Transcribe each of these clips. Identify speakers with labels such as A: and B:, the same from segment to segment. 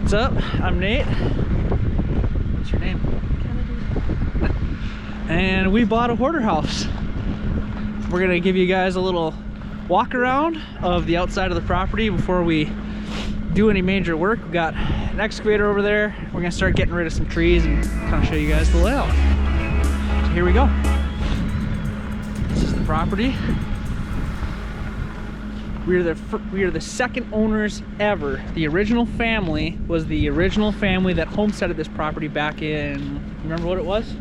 A: What's up? I'm Nate. What's your name? Kennedy. And we bought a hoarder house. We're gonna give you guys a little walk around of the outside of the property before we do any major work. We've got an excavator over there. We're gonna start getting rid of some trees and kind of show you guys the layout. So here we go. This is the property. We are the second owners ever. The original family was the original family that homesteaded this property back in, remember what it was?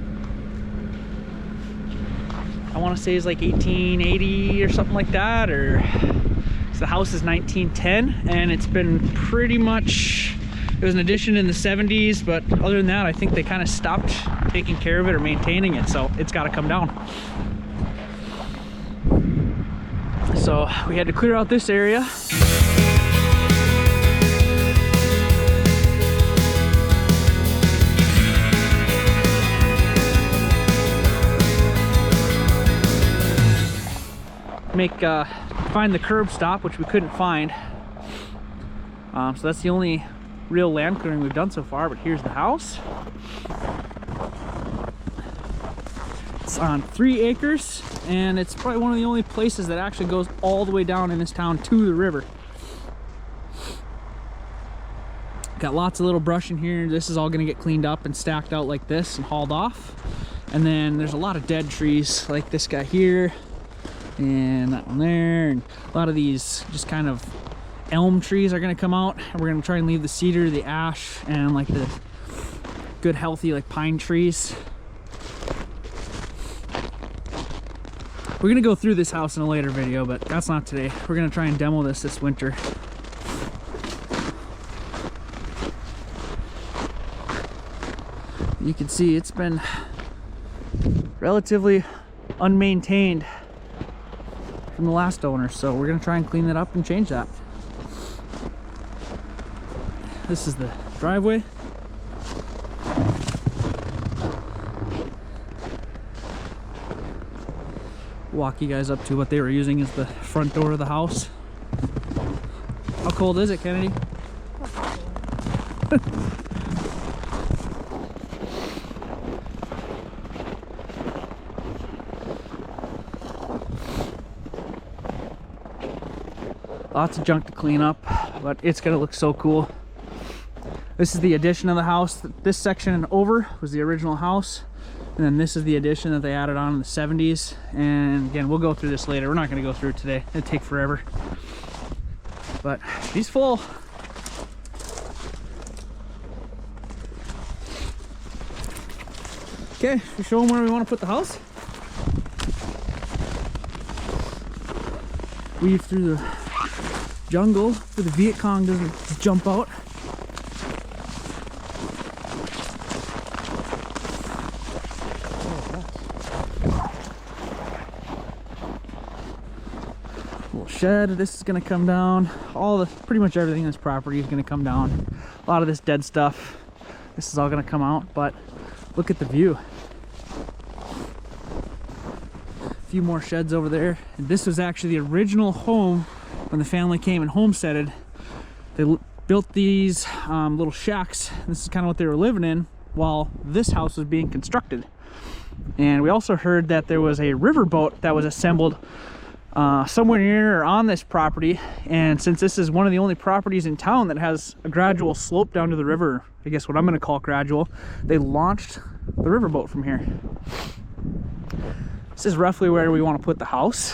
A: I want to say it's like 1880 or something like that, or so the house is 1910, and it's been pretty much, it was an addition in the 70s, but other than that, I think they kind of stopped taking care of it or maintaining it, so it's got to come down. So we had to clear out this area. Find the curb stop, which we couldn't find. So that's the only real land clearing we've done so far, but here's the house. It's on 3 acres, and it's probably one of the only places that actually goes all the way down in this town to the river. Got lots of little brush in here. This is all gonna get cleaned up and stacked out like this and hauled off. And then there's a lot of dead trees like this guy here and that one there, and a lot of these just kind of elm trees are gonna come out, and we're gonna try and leave the cedar, the ash, and like the good healthy like pine trees. We're gonna go through this house in a later video, but that's not today. We're gonna try and demo this winter. You can see it's been relatively unmaintained from the last owner, so we're gonna try and clean that up and change that. This is the driveway. Walk you guys up to what they were using as the front door of the house. How cold is it, Kennedy? Lots of junk to clean up, but it's gonna look so cool. This is the addition of the house. This section and over was the original house, and then this is the addition that they added on in the 70s. And again, we'll go through this later. We're not gonna go through it today. It'd take forever. But he's full. Okay, we show them where we want to put the house. Weave through the jungle so the Viet Cong doesn't jump out. Little shed. This is going to come down. Pretty much everything in this property is going to come down. A lot of this dead stuff, this is all going to come out, but look at the view. A few more sheds over there. And this was actually the original home when the family came and homesteaded. They built these little shacks. This is kind of what they were living in while this house was being constructed. And we also heard that there was a riverboat that was assembled somewhere near or on this property. And since this is one of the only properties in town that has a gradual slope down to the river, I guess what I'm going to call gradual, they launched the riverboat from here. This is roughly where we want to put the house.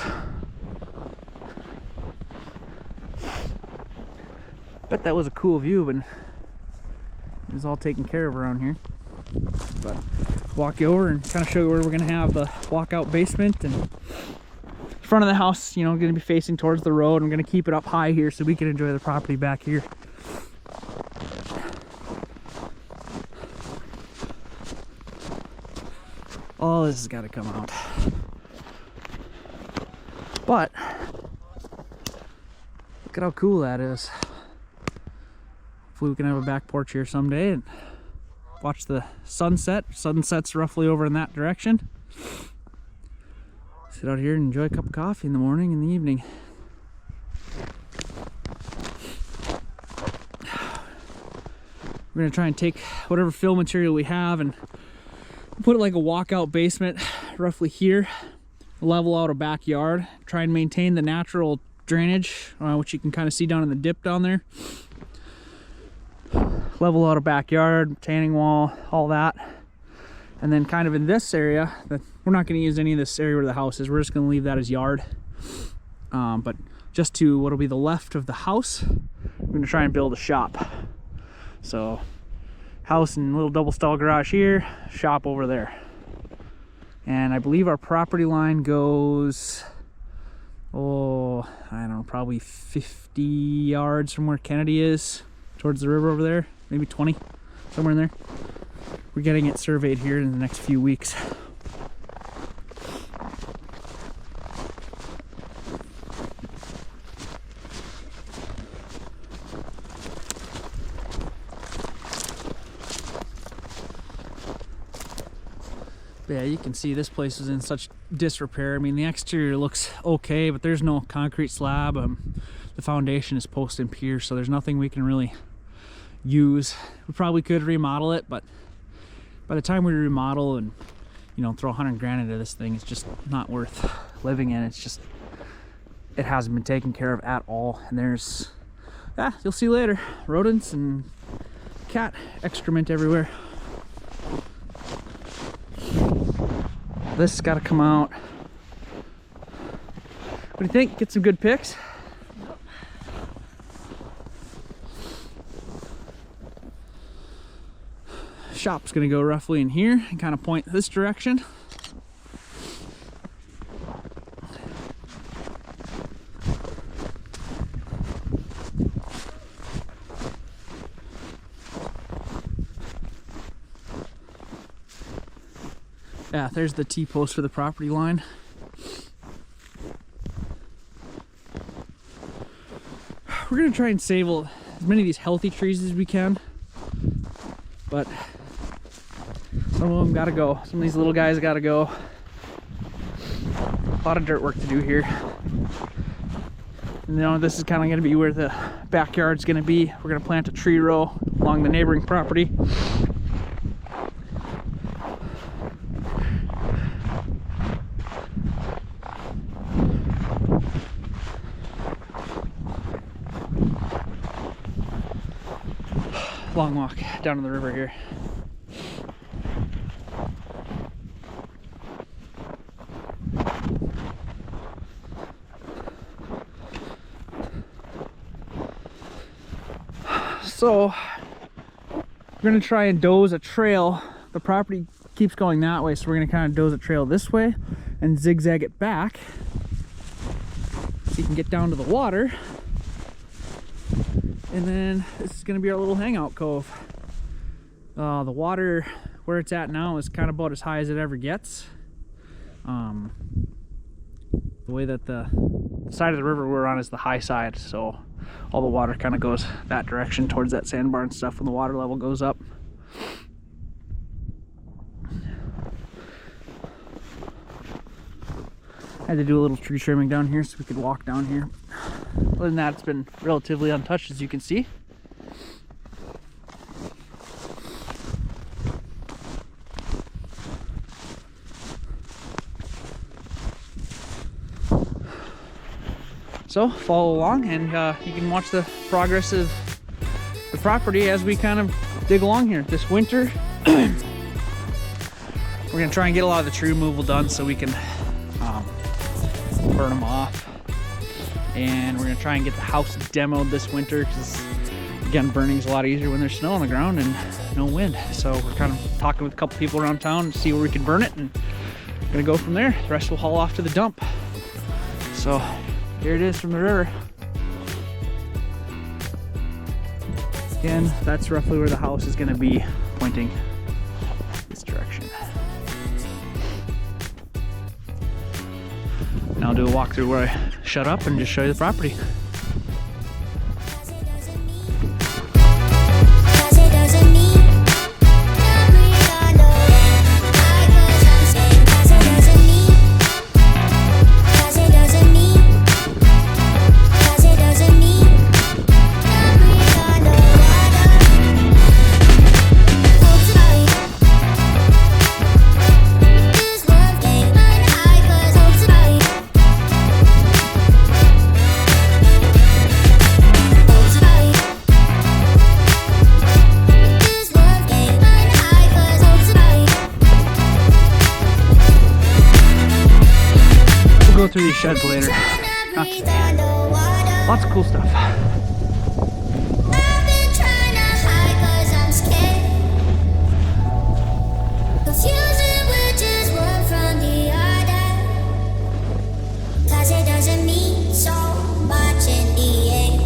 A: Bet that was a cool view, but it was all taken care of around here. But walk you over and kind of show you where we're going to have the walkout basement, and front of the house, you know, going to be facing towards the road. I'm going to keep it up high here so we can enjoy the property back here. All this has got to come out. But look at how cool that is. Hopefully we can have a back porch here someday and watch the sunset. Sunset's roughly over in that direction. Sit out here and enjoy a cup of coffee in the morning and the evening. We're gonna try and take whatever fill material we have and put it like a walkout basement roughly here, level out a backyard, try and maintain the natural drainage, which you can kind of see down in the dip down there. Level out a backyard, retaining wall, all that. And then kind of in this area, that we're not going to use any of this area where the house is. We're just going to leave that as yard. But just to what'll be the left of the house, we're going to try and build a shop. So house and little double stall garage here, shop over there. And I believe our property line goes, oh, I don't know, probably 50 yards from where Kennedy is, towards the river over there, maybe 20, somewhere in there. We're getting it surveyed here in the next few weeks. But yeah, you can see this place is in such disrepair. I mean, the exterior looks okay, but there's no concrete slab. The foundation is post and pier, so there's nothing we can really use. We probably could remodel it, but by the time we remodel and, you know, throw 100 grand into this thing, it's just not worth living in. It's just, it hasn't been taken care of at all. And there's, you'll see later, rodents and cat excrement everywhere. This has got to come out. What do you think? Get some good pics? Shop's gonna go roughly in here and kind of point this direction. Yeah, there's the T-post for the property line. We're gonna try and save as many of these healthy trees as we can, but some of them gotta go. Some of these little guys gotta go. A lot of dirt work to do here. And, you know, this is kind of gonna be where the backyard's gonna be. We're gonna plant a tree row along the neighboring property. Long walk down to the river here. So we're gonna try and doze a trail. The property keeps going that way, so we're gonna kind of doze a trail this way and zigzag it back so you can get down to the water. And then this is gonna be our little hangout cove. The water where it's at now is kind of about as high as it ever gets. The way that the side of the river we're on is the high side, so all the water kind of goes that direction towards that sandbar and stuff when the water level goes up. I had to do a little tree trimming down here so we could walk down here. Other than that, it's been relatively untouched, as you can see. So follow along and you can watch the progress of the property as we kind of dig along here. This winter, we're gonna try and get a lot of the tree removal done so we can burn them off. And we're gonna try and get the house demoed this winter because, again, burning is a lot easier when there's snow on the ground and no wind. So we're kind of talking with a couple people around town to see where we can burn it, and we're gonna go from there. The rest will haul off to the dump. So here it is from the river. Again, that's roughly where the house is gonna be, pointing this direction. Now I'll do a walkthrough where I shut up and just show you the property. cool stuff.
B: I've been trying to hide 'cause I'm scared. Confusing which is one from the other. 'Cause it doesn't mean so much in the end.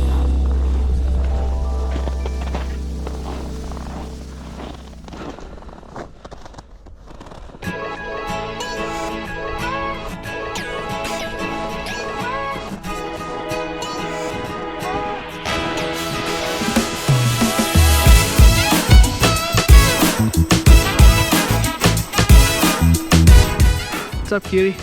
A: What's up, cutie?